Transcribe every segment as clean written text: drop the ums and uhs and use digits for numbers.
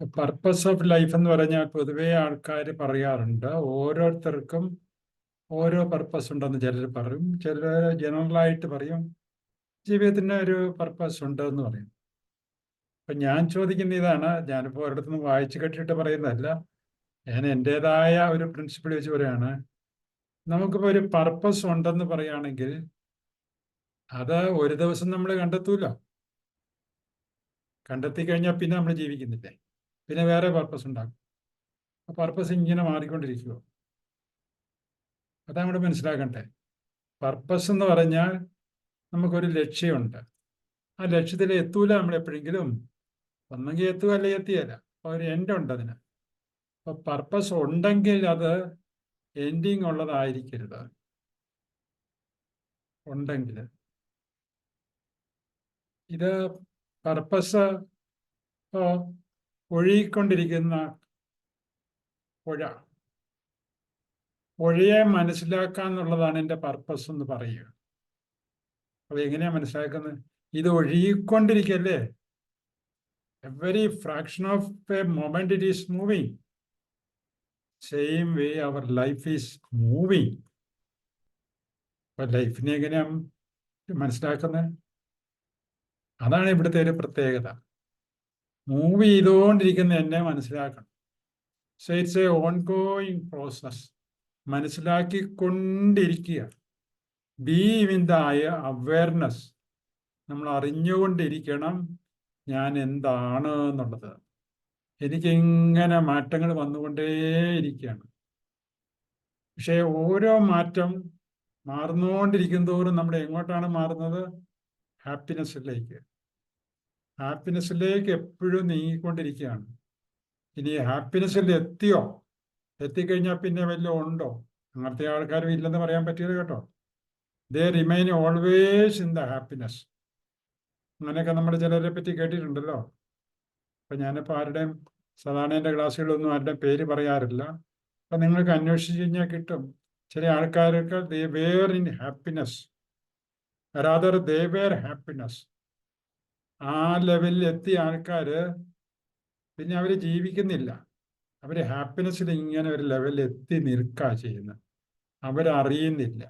Purpose of life എന്ന് പറഞ്ഞാൽ പൊതുവേ ആൾക്കാർ പറയാറുണ്ട് ഓരോരുത്തർക്കും ഓരോ പർപ്പസ് ഉണ്ടെന്ന് ചിലർ പറയും, ചിലർ ജനറലായിട്ട് പറയും ജീവിതത്തിന് ഒരു പർപ്പസ് ഉണ്ട് എന്ന് പറയും. അപ്പൊ ഞാൻ ചോദിക്കുന്ന ഇതാണ്, ഞാനിപ്പോൾ ഒരിടത്തുനിന്ന് വായിച്ചു കേട്ടിട്ട് പറയുന്നതല്ല, ഞാൻ എൻ്റെതായ ഒരു പ്രിൻസിപ്പിൾ വെച്ച് പറയാണ്. നമുക്കിപ്പോൾ ഒരു പർപ്പസ് ഉണ്ടെന്ന് പറയുകയാണെങ്കിൽ അത് ഒരു ദിവസം നമ്മൾ കണ്ടെത്തൂല. കണ്ടെത്തി കഴിഞ്ഞാൽ പിന്നെ നമ്മൾ ജീവിക്കുന്നില്ലേ, പിന്നെ വേറെ പർപ്പസ് ഉണ്ടാകും. ആ പർപ്പസ് ഇങ്ങനെ മാറിക്കൊണ്ടിരിക്കുമോ? അതങ്ങോട്ട് മനസ്സിലാക്കണ്ടേ. പർപ്പസ് എന്ന് പറഞ്ഞാൽ നമുക്കൊരു ലക്ഷ്യമുണ്ട്. ആ ലക്ഷ്യത്തിൽ എത്തൂല നമ്മൾ എപ്പോഴെങ്കിലും. ഒന്നെങ്കിൽ എത്തുക അല്ലെങ്കിൽ എത്തിയല്ല. അപ്പോൾ ഒരു എൻഡ് ഉണ്ട് അതിന്. അപ്പോൾ പർപ്പസ് ഉണ്ടെങ്കിൽ അത് എൻഡിങ് ഉള്ളതായിരിക്കരുത്. ഉണ്ടെങ്കിൽ ഇത് പർപ്പസ് ഇപ്പോൾ ഒഴുകിക്കൊണ്ടിരിക്കുന്ന പുഴ, പുഴയെ മനസ്സിലാക്കുക എന്നുള്ളതാണ് എൻ്റെ പർപ്പസ് എന്ന് പറയുക. അപ്പോൾ എങ്ങനെയാ മനസ്സിലാക്കുന്നത്? ഇത് ഒഴുകിക്കൊണ്ടിരിക്കല്ലേ. Every fraction of a moment it is moving. Same way our life is moving. അപ്പൊ ലൈഫിനെ എങ്ങനെയാ മനസ്സിലാക്കുന്നത്? അതാണ് ഇവിടുത്തെ ഒരു പ്രത്യേകത. മൂവ് ചെയ്തുകൊണ്ടിരിക്കുന്ന എന്നെ മനസ്സിലാക്കണം. So it's a ongoing process. മനസ്സിലാക്കിക്കൊണ്ടിരിക്കുക. Be in the awareness. നമ്മൾ അറിഞ്ഞുകൊണ്ടിരിക്കണം ഞാൻ എന്താണ് എന്നുള്ളത്. എനിക്കിങ്ങനെ മാറ്റങ്ങൾ വന്നുകൊണ്ടേയിരിക്കുകയാണ്. പക്ഷേ ഓരോ മാറ്റം മാറുന്നുകൊണ്ടിരിക്കും തോറും നമ്മൾ എങ്ങോട്ടാണ് മാറുന്നത്? ഹാപ്പിനെസ്സിലേക്ക്. ഹാപ്പിനെസ്സിലേക്ക് എപ്പോഴും നീങ്ങിക്കൊണ്ടിരിക്കുകയാണ്. ഇനി ഹാപ്പിനെസ്സിൽ എത്തിയോ? എത്തിക്കഴിഞ്ഞാൽ പിന്നെ വല്ലതും ഉണ്ടോ? അങ്ങനത്തെ ആൾക്കാരും ഇല്ലെന്ന് പറയാൻ പറ്റിയത് കേട്ടോ. They remain always in the happiness. അങ്ങനെയൊക്കെ നമ്മൾ ചിലരെ പറ്റി കേട്ടിട്ടുണ്ടല്ലോ. അപ്പം ഞാനിപ്പോൾ ആരുടെയും സാധാരണ എൻ്റെ ക്ലാസ്സുകളൊന്നും ആരുടെയും പേര് പറയാറില്ല. അപ്പം നിങ്ങൾക്ക് അന്വേഷിച്ച് കഴിഞ്ഞാൽ കിട്ടും. ചില ആൾക്കാർക്ക് they were in happiness, rather they were happiness. ആ ലെവലിൽ എത്തിയ ആൾക്കാർ പിന്നെ അവർ ജീവിക്കുന്നില്ല. അവർ ഹാപ്പിനെസ്സിൽ ഇങ്ങനെ ഒരു ലെവലിൽ എത്തി നിൽക്കുക ചെയ്യുന്നത്. അവരറിയുന്നില്ല.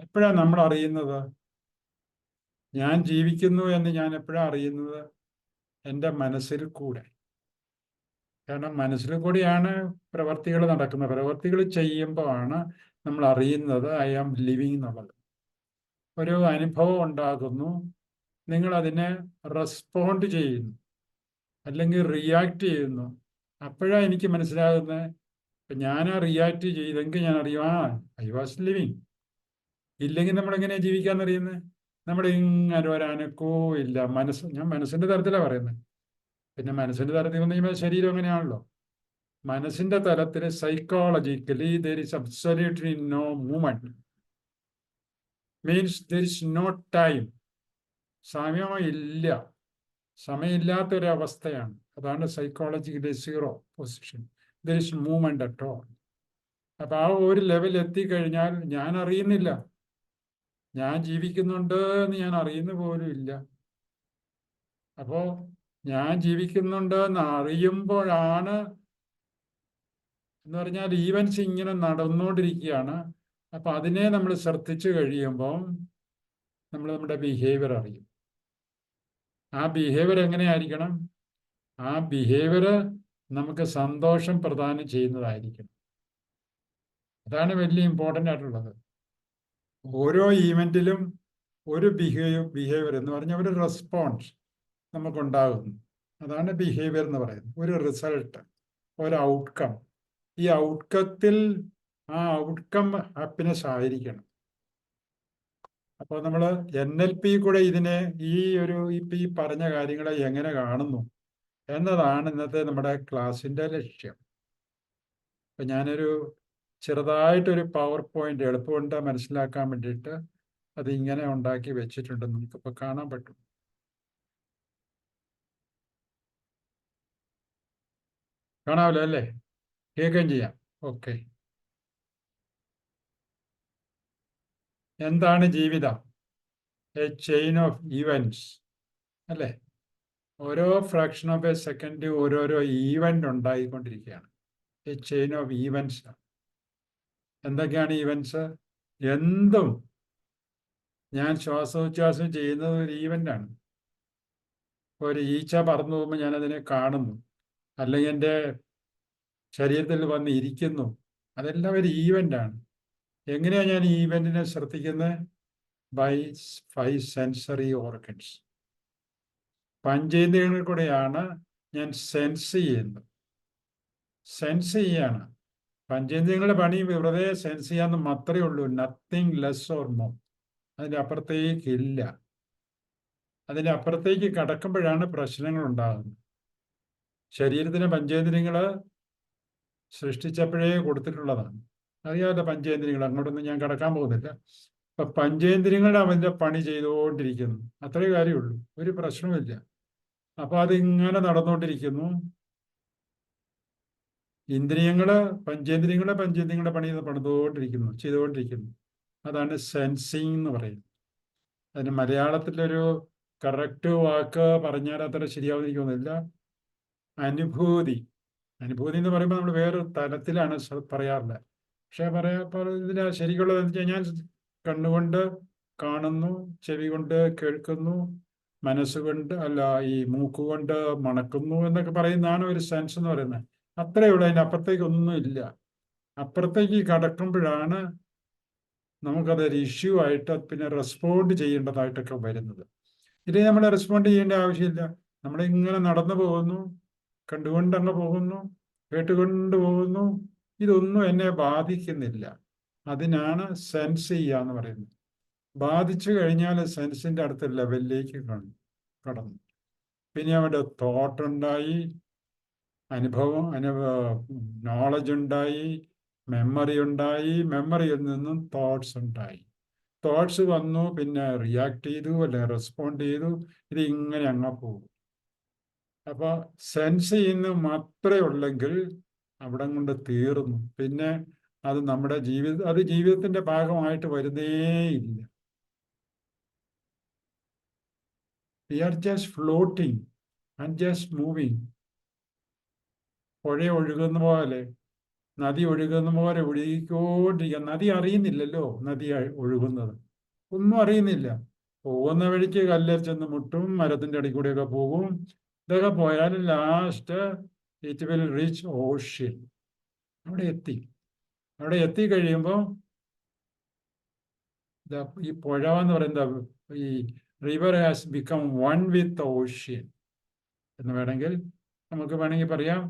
എപ്പോഴാണ് നമ്മൾ അറിയുന്നത്? ഞാൻ ജീവിക്കുന്നു എന്ന് ഞാൻ എപ്പോഴാണ് അറിയുന്നത്? എൻ്റെ മനസ്സിൽ കൂടെ. കാരണം മനസ്സിൽ കൂടിയാണ് പ്രവർത്തികൾ നടക്കുന്നത്. പ്രവർത്തികൾ ചെയ്യുമ്പോഴാണ് നമ്മൾ അറിയുന്നത് ഐ ആം ലിവിങ് എന്നുള്ളത്. ഒരു അനുഭവം ഉണ്ടാകുന്നു, നിങ്ങൾ അതിനെ റെസ്പോണ്ട് ചെയ്യുന്നു അല്ലെങ്കിൽ റിയാക്ട് ചെയ്യുന്നു. അപ്പോഴാണ് എനിക്ക് മനസ്സിലാകുന്നത്. ഇപ്പം ഞാൻ റിയാക്ട് ചെയ്തെങ്കിൽ ഞാൻ അറിയാം ഐ വാസ് ലിവിങ്. ഇല്ലെങ്കിൽ നമ്മൾ എങ്ങനെയാണ് ജീവിക്കാന്നറിയുന്നത്? നമ്മുടെ ഇങ്ങനെ ഒരനക്കവും ഇല്ല. ഞാൻ മനസ്സിന്റെ തലത്തിലാണ് പറയുന്നത്. പിന്നെ മനസ്സിന്റെ തലത്തിൽ വന്നു കഴിയുമ്പോൾ ശരീരം എങ്ങനെയാണല്ലോ. മനസ്സിന്റെ തലത്തിൽ psychologically there is absolutely no movement. Means there is no time. സമയമില്ല. സമയമില്ലാത്തൊരവസ്ഥയാണ്. അതാണ് psychologically zero position. There is movement at all. അപ്പൊ ആ ഒരു ലെവൽ എത്തിക്കഴിഞ്ഞാൽ ഞാൻ അറിയുന്നില്ല, ഞാൻ ജീവിക്കുന്നുണ്ട് എന്ന് ഞാൻ അറിയുന്ന പോലും ഇല്ല. അപ്പോ ഞാൻ ജീവിക്കുന്നുണ്ട് എന്ന് അറിയുമ്പോഴാണ്, എന്ന് പറഞ്ഞാൽ ഈവൻസ് ഇങ്ങനെ നടന്നുകൊണ്ടിരിക്കുകയാണ്. അപ്പൊ അതിനെ നമ്മൾ ശ്രദ്ധിച്ചു കഴിയുമ്പോൾ നമ്മൾ നമ്മുടെ ബിഹേവിയർ അറിയും. ആ ബിഹേവിയർ എങ്ങനെയായിരിക്കണം? ആ ബിഹേവിയർ നമുക്ക് സന്തോഷം പ്രദാനം ചെയ്യുന്നതായിരിക്കണം. അതാണ് വലിയ ഇമ്പോർട്ടൻ്റ് ആയിട്ടുള്ളത്. ഓരോ ഈവൻറ്റിലും ഒരു ബിഹേവിയർ എന്ന് പറഞ്ഞാൽ ഒരു റെസ്പോൺസ് നമുക്കുണ്ടാകുന്നു. അതാണ് ബിഹേവിയർ എന്ന് പറയുന്നത്. ഒരു റിസൾട്ട്, ഒരു ഔട്ട്കം. ഈ ഔട്ട്കത്തിൽ ആ ഔട്ട്കം ഹാപ്പിനെസ് ആയിരിക്കണം. അപ്പോൾ നമ്മൾ NLP കൂടെ ഇതിനെ ഇപ്പം ഈ പറഞ്ഞ കാര്യങ്ങളെ എങ്ങനെ കാണുന്നു എന്നതാണ് ഇന്നത്തെ നമ്മുടെ ക്ലാസ്സിൻ്റെ ലക്ഷ്യം. അപ്പം ഞാനൊരു ചെറുതായിട്ടൊരു പവർ പോയിന്റ് എളുപ്പമുണ്ട് മനസ്സിലാക്കാൻ വേണ്ടിയിട്ട് അത് ഇങ്ങനെ ഉണ്ടാക്കി വെച്ചിട്ടുണ്ട്. നമുക്കിപ്പോൾ കാണാൻ പറ്റും. കാണാമല്ലോ അല്ലേ? കേൾക്കുകയും ചെയ്യാം. ഓക്കെ. എന്താണ് ജീവിതം? എ ചെയിൻ ഓഫ് ഇവൻറ്റ്സ് അല്ലേ? ഓരോ ഫ്രാക്ഷൻ ഓഫ് എ സെക്കൻഡ് ഓരോരോ ഈവൻ്റ് ഉണ്ടായിക്കൊണ്ടിരിക്കുകയാണ്. A chain of events. എന്തൊക്കെയാണ് ഈവൻസ്? എന്തും ഞാൻ ശ്വാസോച്ഛ്വാസം ചെയ്യുന്നത് ഒരു ഈവൻ്റാണ്. ഒരു ഈച്ച പറന്നു പോകുമ്പോൾ ഞാനതിനെ കാണുന്നു, അല്ലെങ്കിൽ എൻ്റെ ശരീരത്തിൽ വന്ന് ഇരിക്കുന്നു. അതെല്ലാം ഒരു ഈവൻ്റാണ്. എങ്ങനെയാണ് ഞാൻ ഈ ഈവൻറ്റിനെ ശ്രദ്ധിക്കുന്നത്? By 5 sensory organs. പഞ്ചേന്ദ്രിയങ്ങളിൽ കൂടെയാണ് ഞാൻ സെൻസ് ചെയ്യുന്നത്. സെൻസ് ചെയ്യാണ്. പഞ്ചേന്ദ്രിയങ്ങളുടെ പണി വെറുതെ സെൻസ് ചെയ്യാന്ന് മാത്രമേ ഉള്ളൂ. Nothing less or more. അതിൻ്റെ അപ്പുറത്തേക്കില്ല. അതിൻ്റെ അപ്പുറത്തേക്ക് കടക്കുമ്പോഴാണ് പ്രശ്നങ്ങൾ ഉണ്ടാകുന്നത്. ശരീരത്തിന് പഞ്ചേന്ദ്രിയങ്ങൾ സൃഷ്ടിച്ചപ്പോഴേ കൊടുത്തിട്ടുള്ളതാണ്. അറിയാതെ പഞ്ചേന്ദ്രിയങ്ങൾ, അങ്ങോട്ടൊന്നും ഞാൻ കടക്കാൻ പോകുന്നില്ല. അപ്പൊ പഞ്ചേന്ദ്രിയങ്ങൾ അവന്റെ പണി ചെയ്തുകൊണ്ടിരിക്കുന്നു. അത്രേ കാര്യമുള്ളൂ, ഒരു പ്രശ്നവുമില്ല. അപ്പൊ അതിങ്ങനെ നടന്നുകൊണ്ടിരിക്കുന്നു. പഞ്ചേന്ദ്രിയങ്ങളുടെ പണി ചെയ്തുകൊണ്ടിരിക്കുന്നു. അതാണ് സെൻസിങ് എന്ന് പറയുന്നത്. അതിന് മലയാളത്തിലൊരു കറക്റ്റ് വാക്ക് പറഞ്ഞാൽ അത്ര ശരിയാവുന്നിരിക്കുന്നില്ല. അനുഭൂതി. അനുഭൂതി എന്ന് പറയുമ്പോൾ നമ്മൾ വേറൊരു തലത്തിലാണ് പറയാറുള്ളത്. പക്ഷെ ഇതിന് ശരിക്കുള്ളത് എന്ന് വെച്ച് കഴിഞ്ഞാൽ കണ്ണുകൊണ്ട് കാണുന്നു, ചെവി കൊണ്ട് കേൾക്കുന്നു, മനസ്സുകൊണ്ട് ഈ മൂക്കുകൊണ്ട് മണക്കുന്നു എന്നൊക്കെ പറയുന്നതാണ് ഒരു സെൻസ് എന്ന് പറയുന്നത്. അത്രയേ ഉള്ളൂ. അതിൻ്റെ അപ്പുറത്തേക്കൊന്നും ഇല്ല. അപ്പുറത്തേക്ക് കടക്കുമ്പോഴാണ് നമുക്കതൊരു ഇഷ്യൂ ആയിട്ട് പിന്നെ റെസ്പോണ്ട് ചെയ്യേണ്ടതായിട്ടൊക്കെ വരുന്നത്. ഇത് നമ്മൾ റെസ്പോണ്ട് ചെയ്യേണ്ട ആവശ്യമില്ല. നമ്മളിങ്ങനെ നടന്നു പോകുന്നു, കണ്ടുകൊണ്ടങ്ങ് പോകുന്നു, കേട്ടുകൊണ്ട് പോകുന്നു. ഇതൊന്നും എന്നെ ബാധിക്കുന്നില്ല. അതിനാണ് സെൻസ് ചെയ്യുക എന്ന് പറയുന്നത്. ബാധിച്ചു കഴിഞ്ഞാൽ സെൻസിന്റെ അടുത്ത ലെവലിലേക്ക് കടന്നു. പിന്നെ അവിടെ തോട്ട് ഉണ്ടായി, നോളജ് ഉണ്ടായി, മെമ്മറി ഉണ്ടായി, മെമ്മറിയിൽ നിന്നും തോട്ട്സ് ഉണ്ടായി. തോട്ട്സ് വന്നു, പിന്നെ റിയാക്ട് ചെയ്തു, അല്ലെങ്കിൽ റെസ്പോണ്ട് ചെയ്തു. ഇത് ഇങ്ങനെ അങ്ങ് പോകും. അപ്പൊ സെൻസ് ചെയ്യുന്ന മാത്രമേ ഉള്ളെങ്കിൽ അവിടെ കൊണ്ട് തീർന്നു. പിന്നെ അത് നമ്മുടെ ജീവിതത്തിന്റെ ഭാഗമായിട്ട് വരുന്നേയില്ല. We are just floating and just moving. പുഴ ഒഴുകുന്ന പോലെ, നദി ഒഴുകുന്ന പോലെ ഒഴുകിക്കൊണ്ടിരിക്കുക. നദി അറിയുന്നില്ലല്ലോ നദി ഒഴുകുന്നത്, ഒന്നും അറിയുന്നില്ല. പോകുന്ന വഴിക്ക് കല്ലിൽ ചെന്ന് മുട്ടും, മരത്തിന്റെ അടി കൂടെയൊക്കെ പോകും. ഇതൊക്കെ പോയാൽ last it will reach ocean. അവിടെ എത്തിക്കഴിയുമ്പോൾ ഈ പുഴ എന്ന് പറയുന്നത്, ഈ river has become one with ocean എന്ന് വേണമെങ്കിൽ പറയാം.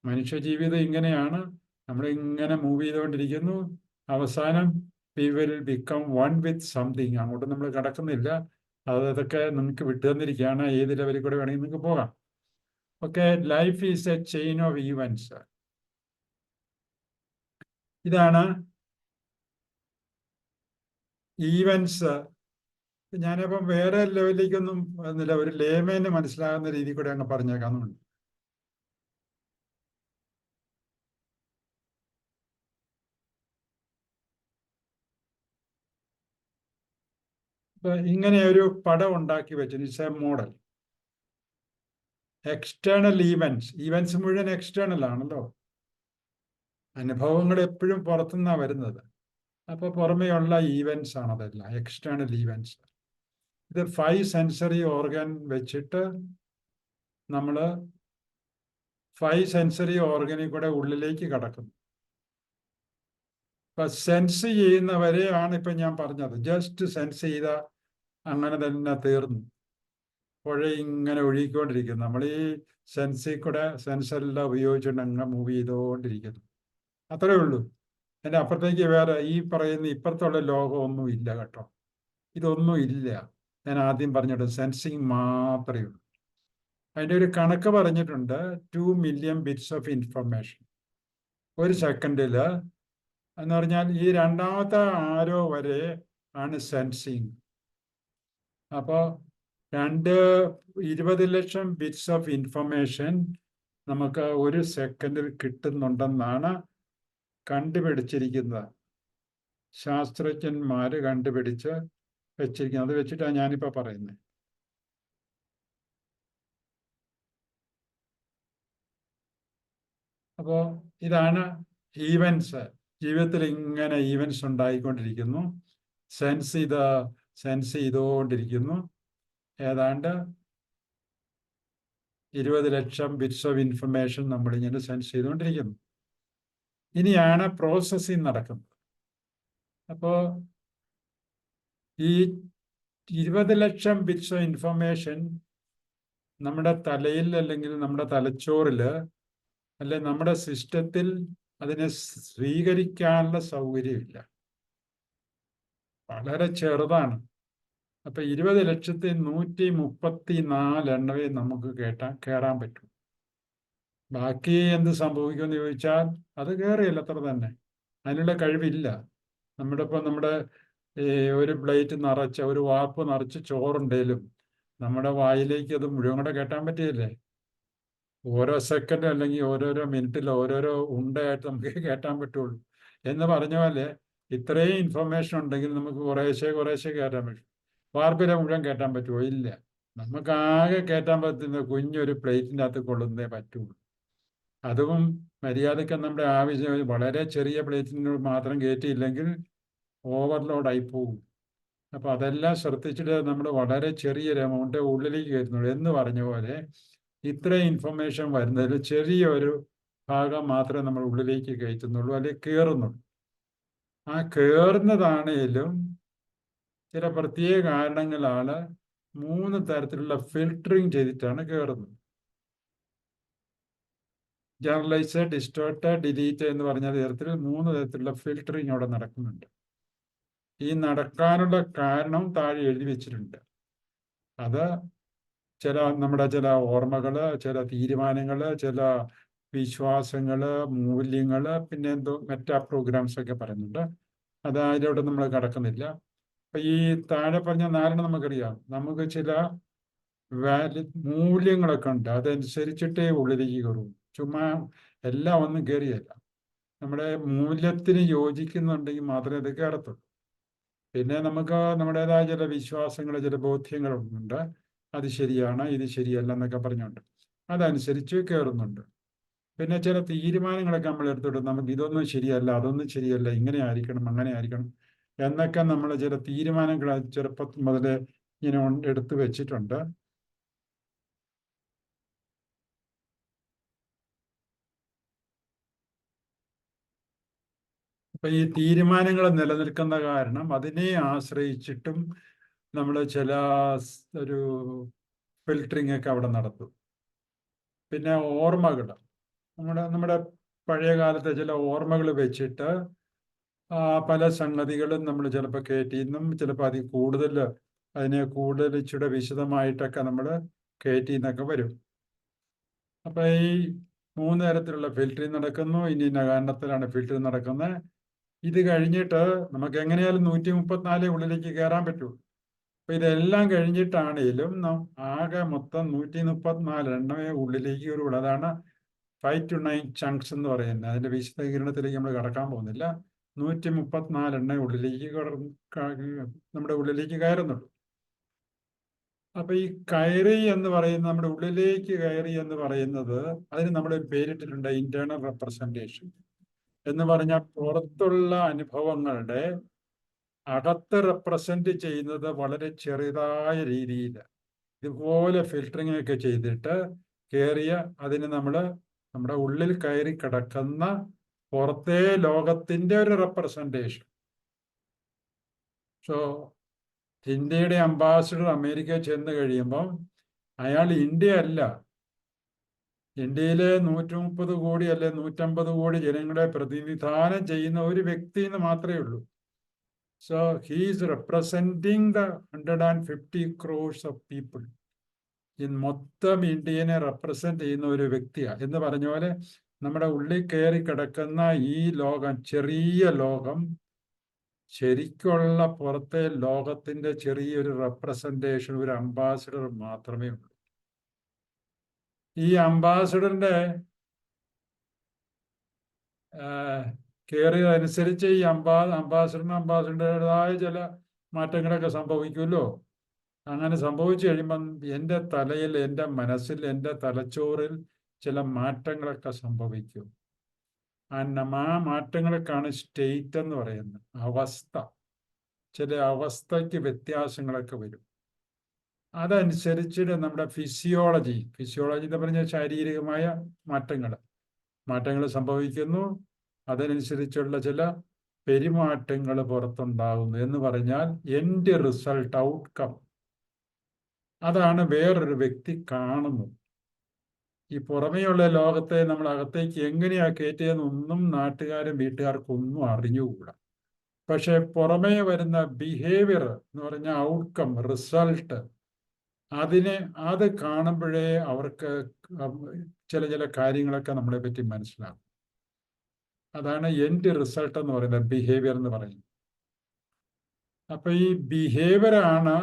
മനുഷ്യജീവിതം ഇങ്ങനെയാണ്. നമ്മളിങ്ങനെ മൂവ് ചെയ്തുകൊണ്ടിരിക്കുന്നു. അവസാനം we will become one with something. അങ്ങോട്ട് നമ്മൾ കടക്കുന്നില്ല. അതൊക്കെ നിങ്ങൾക്ക് വിട്ടു തന്നിരിക്കുകയാണ്. ഏത് ലെവലിൽ കൂടെ വേണമെങ്കിൽ നിങ്ങൾക്ക് പോകാം. Okay, life is A chain of events. ഇതാണ് ഈവൻസ്. ഞാനപ്പം വേറെ ലെവലിലേക്കൊന്നും വന്നില്ല. ഒരു ലേമേന് മനസ്സിലാകുന്ന രീതിയിൽ കൂടെ അങ്ങ് പറഞ്ഞേക്കാന്നുണ്ട്. ഇപ്പൊ ഇങ്ങനെ ഒരു പടം ഉണ്ടാക്കി വെച്ചു. It's A model. External events മുഴുവൻ എക്സ്റ്റേണൽ ആണല്ലോ. അനുഭവങ്ങൾ എപ്പോഴും പുറത്തുനിന്നാണ് വരുന്നത്. അപ്പൊ പുറമേയുള്ള ഈവൻസ് ആണ് അതെല്ലാം, എക്സ്റ്റേണൽ ഈവൻസ്. ഇത് 5 സെൻസറി ഓർഗൻ വെച്ചിട്ട് നമ്മൾ 5 സെൻസറി ഓർഗനിൽ കൂടെ ഉള്ളിലേക്ക് കടക്കുന്നു. ഇപ്പൊ സെൻസ് ചെയ്യുന്നവരെയാണ് ഇപ്പൊ ഞാൻ പറഞ്ഞത്. ജസ്റ്റ് സെൻസ് ചെയ്ത അങ്ങനെ തന്നെ തീർന്നു. പുഴ ഇങ്ങനെ ഒഴുകിക്കൊണ്ടിരിക്കുന്നു. നമ്മൾ ഈ സെൻസിൽ കൂടെ സെൻസെല്ലാം ഉപയോഗിച്ചുകൊണ്ട് അങ്ങ് മൂവ് ചെയ്തുകൊണ്ടിരിക്കുന്നു. അത്രേ ഉള്ളൂ. അതിൻ്റെ അപ്പുറത്തേക്ക് വേറെ ഈ പറയുന്ന ഇപ്പുറത്തുള്ള ലോകമൊന്നും ഇല്ല കേട്ടോ. ഇതൊന്നും ഇല്ല. ഞാൻ ആദ്യം പറഞ്ഞിട്ട് സെൻസിങ് മാത്രമേ ഉള്ളൂ. അതിൻ്റെ ഒരു കണക്ക് പറഞ്ഞിട്ടുണ്ട്. 2 മില്യൺ ബിറ്റ്സ് ഓഫ് ഇൻഫർമേഷൻ ഒരു സെക്കൻഡിൽ എന്ന് പറഞ്ഞാൽ ഈ രണ്ടാമത്തെ ആരോ വരെ ആണ് സെൻസിങ്. അപ്പോൾ 20 ലക്ഷം ബിറ്റ്സ് ഓഫ് ഇൻഫർമേഷൻ നമുക്ക് ഒരു സെക്കൻഡിൽ കിട്ടുന്നുണ്ടെന്നാണ് കണ്ടുപിടിച്ചിരിക്കുന്നത്. ശാസ്ത്രജ്ഞന്മാർ കണ്ടുപിടിച്ച് വെച്ചിരിക്കുന്നത്. അത് വെച്ചിട്ടാണ് ഞാനിപ്പോൾ പറയുന്നത്. അപ്പോൾ ഇതാണ് ഈവൻസ്. ജീവിതത്തിൽ ഇങ്ങനെ ഈവൻസ് ഉണ്ടായിക്കൊണ്ടിരിക്കുന്നു. സെൻസ് ചെയ്തുകൊണ്ടിരിക്കുന്നു. ഏതാണ്ട് 20 ലക്ഷം ബിറ്റ്സ് ഓഫ് ഇൻഫർമേഷൻ നമ്മളിങ്ങനെ സെൻസ് ചെയ്തുകൊണ്ടിരിക്കുന്നു. ഇനിയാണ് പ്രോസസ്സിങ് നടക്കുന്നത്. അപ്പോൾ ഈ 20 ലക്ഷം ബിറ്റ്സ് ഓഫ് ഇൻഫർമേഷൻ നമ്മുടെ തലയിൽ അല്ലെങ്കിൽ നമ്മുടെ തലച്ചോറിൽ അല്ലെ നമ്മുടെ സിസ്റ്റത്തിൽ അതിനെ സ്വീകരിക്കാനുള്ള സൗകര്യമില്ല. വളരെ ചെറുതാണ്. അപ്പൊ 20,134 എണ്ണവേ നമുക്ക് കയറാൻ പറ്റും. ബാക്കി എന്ത് സംഭവിക്കുമെന്ന് ചോദിച്ചാൽ അത് കയറിയല്ല അത്ര തന്നെ. അതിനുള്ള കഴിവില്ല. നമ്മുടെ ഒരു പ്ലേറ്റ് നിറച്ച ഒരു വാർപ്പ് നിറച്ച് ചോറുണ്ടേലും നമ്മുടെ വായിലേക്ക് അത് മുഴുവൻ കൂടെ കയറ്റാൻ പറ്റിയല്ലേ? ഓരോ സെക്കൻഡ് അല്ലെങ്കിൽ ഓരോരോ മിനിറ്റിൽ ഓരോരോ ഉണ്ടയായിട്ട് നമുക്ക് കയറ്റാൻ പറ്റുള്ളൂ. എന്ന് പറഞ്ഞ പോലെ ഇത്രയും ഇൻഫർമേഷൻ ഉണ്ടെങ്കിൽ നമുക്ക് കുറേശ്ശെ കയറ്റാൻ പറ്റും. വാർപ്പിലെ മുഴുവൻ കയറ്റാൻ പറ്റുമോ? ഇല്ല. നമുക്ക് ആകെ കയറ്റാൻ പറ്റുന്ന കുഞ്ഞൊരു പ്ലേറ്റിൻ്റെ അകത്ത് കൊള്ളുന്നേ പറ്റുള്ളൂ. അതും മര്യാദയ്ക്ക് നമ്മുടെ ആവശ്യം വളരെ ചെറിയ പ്ലേറ്റിനോട് മാത്രം കയറ്റിയില്ലെങ്കിൽ ഓവർലോഡായി പോകും. അപ്പോൾ അതെല്ലാം ശ്രദ്ധിച്ചിട്ട് നമ്മൾ വളരെ ചെറിയൊരു എമൗണ്ട് ഉള്ളിലേക്ക് കയറ്റുന്നുള്ളൂ. എന്ന് പറഞ്ഞ പോലെ ഇത്രയും ഇൻഫർമേഷൻ വരുന്നതിൽ ചെറിയൊരു ഭാഗം മാത്രമേ നമ്മൾ ഉള്ളിലേക്ക് കയറ്റുന്നുള്ളൂ, അല്ലെങ്കിൽ കയറുന്നുള്ളൂ. ആ കയറുന്നതാണേലും ചില പ്രത്യേക കാരണങ്ങളാണ് 3 തരത്തിലുള്ള ഫിൽട്ടറിങ് ചെയ്തിട്ടാണ് കയറുന്നത്. ജനറലൈസ്, ഡിസ്റ്റോർട്ട്, ഡിലീറ്റ് എന്ന് പറഞ്ഞ തരത്തിൽ 3 തരത്തിലുള്ള ഫിൽട്ടറിങ് അവിടെ നടക്കുന്നുണ്ട്. ഈ നടക്കാനുള്ള കാരണം താഴെ എഴുതി വെച്ചിട്ടുണ്ട്. അത് നമ്മുടെ ചില ഓർമ്മകള്, ചില തീരുമാനങ്ങള്, ചില വിശ്വാസങ്ങള്, മൂല്യങ്ങള്, പിന്നെ എന്തോ മെറ്റാ പ്രോഗ്രാംസ് ഒക്കെ പറയുന്നുണ്ട്. അത് അതിലൂടെ നമ്മൾ കടക്കുന്നില്ല. അപ്പൊ ഈ താഴെ പറഞ്ഞ 4 നമുക്കറിയാം. നമുക്ക് ചില മൂല്യങ്ങളൊക്കെ ഉണ്ട്. അതനുസരിച്ചിട്ടേ ഉള്ളിലേക്ക് കയറും. ചുമ്മാ എല്ലാം ഒന്നും കയറിയല്ല. നമ്മുടെ മൂല്യത്തിന് യോജിക്കുന്നുണ്ടെങ്കിൽ മാത്രമേ അത് കയറത്തുള്ളൂ. പിന്നെ നമുക്ക് നമ്മുടേതായ ചില വിശ്വാസങ്ങൾ, ചില ബോധ്യങ്ങളുണ്ട്. അത് ശരിയാണ്, ഇത് ശരിയല്ല എന്നൊക്കെ പറഞ്ഞുകൊണ്ട് അതനുസരിച്ച് കയറുന്നുണ്ട്. പിന്നെ ചില തീരുമാനങ്ങളൊക്കെ നമ്മൾ എടുത്തിട്ട് നമുക്ക് ഇതൊന്നും ശരിയല്ല, അതൊന്നും ശരിയല്ല, ഇങ്ങനെ ആയിരിക്കണം, അങ്ങനെ ആയിരിക്കണം എന്നൊക്കെ നമ്മൾ ചില തീരുമാനങ്ങൾ ചെറുപ്പത്തിൽ മുതലേ ഇങ്ങനെ എടുത്തു വെച്ചിട്ടുണ്ട്. അപ്പൊ ഈ തീരുമാനങ്ങൾ നിലനിൽക്കുന്ന കാരണം അതിനെ ആശ്രയിച്ചിട്ടും നമ്മൾ ചില ഒരു ഫിൽട്ടറിങ് ഒക്കെ അവിടെ നടത്തും. പിന്നെ ഓർമ്മകൾ, നമ്മുടെ പഴയ കാലത്തെ ചില ഓർമ്മകൾ വെച്ചിട്ട് പല സംഗതികളും നമ്മൾ ചിലപ്പോൾ കയറ്റിന്നും ചിലപ്പോൾ അതിൽ അതിനെ കൂടുതൽ ഇച്ചിരി വിശദമായിട്ടൊക്കെ നമ്മൾ കയറ്റിന്നൊക്കെ വരും. അപ്പൊ ഈ 3 തരത്തിലുള്ള ഫിൽറ്ററിങ് നടക്കുന്നു. ഇനി ഇന്ന കാരണത്തിലാണ് ഫിൽറ്ററിങ് നടക്കുന്നത്. ഇത് കഴിഞ്ഞിട്ട് നമുക്ക് എങ്ങനെയാലും 134 ഉള്ളിലേക്ക് കയറാൻ പറ്റൂ. അപ്പൊ ഇതെല്ലാം കഴിഞ്ഞിട്ടാണേലും ആകെ മൊത്തം 134 എണ്ണമേ ഉള്ളിലേക്ക് വരുള്ളൂ. അതാണ് 5 to 9 ചങ്ക്സ് എന്ന് പറയുന്നത്. അതിന്റെ വിശദീകരണത്തിലേക്ക് നമ്മൾ കടക്കാൻ പോകുന്നില്ല. 134 എണ്ണ നമ്മുടെ ഉള്ളിലേക്ക് കയറുന്നുള്ളൂ. അപ്പൊ ഈ കയറി എന്ന് പറയുന്നത്, നമ്മുടെ ഉള്ളിലേക്ക് കയറി എന്ന് പറയുന്നത്, അതിന് നമ്മൾ പേരിട്ടിട്ടുണ്ട് ഇന്റേണൽ റെപ്രസെന്റേഷൻ എന്ന് പറഞ്ഞാൽ പുറത്തുള്ള അനുഭവങ്ങളുടെ അകത്ത് റെപ്രസെന്റ് ചെയ്യുന്നത് വളരെ ചെറുതായ രീതിയിൽ ഇതുപോലെ ഫിൽറ്ററിങ് ഒക്കെ ചെയ്തിട്ട് കയറിയ അതിന് നമ്മുടെ ഉള്ളിൽ കയറി കിടക്കുന്ന പുറത്തെ ലോകത്തിന്റെ ഒരു റെപ്രസെന്റേഷൻ. സോ ഇന്ത്യയുടെ അംബാസിഡർ അമേരിക്കയിൽ ചെന്ന് കഴിയുമ്പം അയാൾ ഇന്ത്യ അല്ല, ഇന്ത്യയിലെ 130 കോടി അല്ലെ 150 കോടി ജനങ്ങളെ പ്രതിനിധാനം ചെയ്യുന്ന ഒരു വ്യക്തി എന്ന് മാത്രമേ ഉള്ളൂ. So he is representing the 150 crores of people. മൊത്തം ഇന്ത്യനെ റെപ്രസെന്റ് ചെയ്യുന്ന ഒരു വ്യക്തിയാണ്. എന്ന് പറഞ്ഞ പോലെ നമ്മുടെ ഉള്ളിൽ കയറി കിടക്കുന്ന ഈ ലോകം, ചെറിയ ലോകം, ശരിക്കുള്ള പുറത്തെ ലോകത്തിന്റെ ചെറിയൊരു റെപ്രസെന്റേഷൻ, ഒരു അംബാസിഡർ മാത്രമേ ഉള്ളൂ. ഈ അംബാസിഡറിന്റെ കയറിയതനുസരിച്ച് ഈ അംബാസിഡറിൻ്റെതായ ചില മാറ്റങ്ങളൊക്കെ സംഭവിക്കുമല്ലോ. അങ്ങനെ സംഭവിച്ചു കഴിയുമ്പം എൻ്റെ തലയിൽ, എൻ്റെ മനസ്സിൽ, എൻ്റെ തലച്ചോറിൽ ചില മാറ്റങ്ങളൊക്കെ സംഭവിക്കും. ആ മാറ്റങ്ങൾക്കാണ് സ്റ്റേറ്റ് എന്ന് പറയുന്നത്. അവസ്ഥ. ചില അവസ്ഥയ്ക്ക് വ്യത്യാസങ്ങളൊക്കെ വരും. അതനുസരിച്ചിട്ട് നമ്മുടെ ഫിസിയോളജി എന്ന് പറഞ്ഞാൽ ശാരീരികമായ മാറ്റങ്ങൾ സംഭവിക്കുന്നു. അതനുസരിച്ചുള്ള ചില പെരുമാറ്റങ്ങൾ പുറത്തുണ്ടാകുന്നു എന്ന് പറഞ്ഞാൽ എൻഡ് റിസൾട്ട്, ഔട്ട്കം, അതാണ് വേറൊരു വ്യക്തി കാണുന്നത്. ഈ പുറമേയുള്ള ലോകത്തെ നമ്മൾ അകത്തേക്ക് എങ്ങനെയാ കയറ്റിയതെന്നൊന്നും നാട്ടുകാരും വീട്ടുകാർക്കും ഒന്നും അറിഞ്ഞുകൂടാ. പക്ഷെ പുറമേ വരുന്ന ബിഹേവിയർ എന്ന് പറഞ്ഞ ഔട്ട്കം, റിസൾട്ട്, അത് കാണുമ്പോഴേ അവർക്ക് ചില കാര്യങ്ങളൊക്കെ നമ്മളെ പറ്റി മനസ്സിലാകും. അതാണ് എൻഡ് റിസൾട്ട് എന്ന് പറയുന്നത്, ബിഹേവിയർ എന്ന് പറയുന്നത്. അപ്പൊ ഈ ബിഹേവിയറാണ്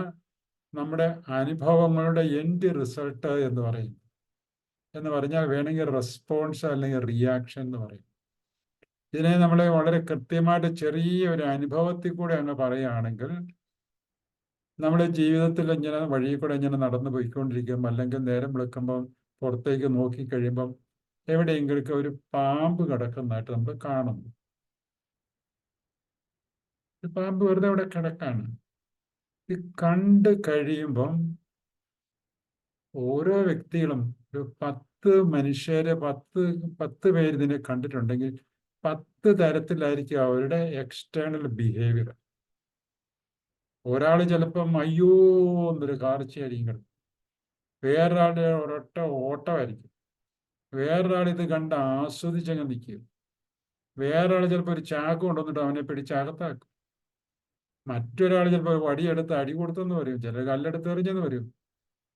നമ്മുടെ അനുഭവങ്ങളുടെ എൻഡ് റിസൾട്ട് എന്ന് പറയുന്നത്. എന്ന് പറഞ്ഞാൽ വേണമെങ്കിൽ റെസ്പോൺസ് അല്ലെങ്കിൽ റിയാക്ഷൻ എന്ന് പറയും. ഇതിനെ നമ്മൾ വളരെ കൃത്യമായിട്ട് ചെറിയ ഒരു അനുഭവത്തിൽ കൂടെ അങ്ങ് പറയുകയാണെങ്കിൽ, നമ്മുടെ ജീവിതത്തിൽ ഇങ്ങനെ വഴി കൂടെ ഇങ്ങനെ നടന്നു പോയിക്കൊണ്ടിരിക്കുമ്പോൾ അല്ലെങ്കിൽ നേരം വിളിക്കുമ്പം പുറത്തേക്ക് നോക്കിക്കഴിയുമ്പം എവിടെയെങ്കിലും ഒരു പാമ്പ് കിടക്കുന്നതായിട്ട് നമ്മൾ കാണുന്നു. ഒരു പാമ്പ് വെറുതെ അവിടെ കിടക്കാണ്. ഇത് കണ്ട് കഴിയുമ്പം ഓരോ വ്യക്തികളും, ഒരു 10 മനുഷ്യരെ 10 പേര് ഇതിനെ കണ്ടിട്ടുണ്ടെങ്കിൽ 10 തരത്തിലായിരിക്കും അവരുടെ എക്സ്റ്റേണൽ ബിഹേവിയർ. ഒരാൾ ചിലപ്പം അയ്യോ എന്നൊരു കാർച്ചയായിരിക്കും കിടക്കും. വേറൊരാളുടെ ഒരൊറ്റ ഓട്ടമായിരിക്കും. വേറൊരാൾ ഇത് കണ്ട് ആസ്വദിച്ചങ്ങ് നിൽക്കും. വേറൊരാൾ ചിലപ്പോൾ ഒരു ചാക്ക് കൊണ്ടുവന്നിട്ട് അവനെ പിടിച്ച് അകത്താക്കും. മറ്റൊരാൾ ചിലപ്പോൾ വടിയെടുത്ത് അടി കൊടുത്തെന്ന് വരും, ചിലർ കല്ലെടുത്ത് എറിഞ്ഞെന്ന് വരും.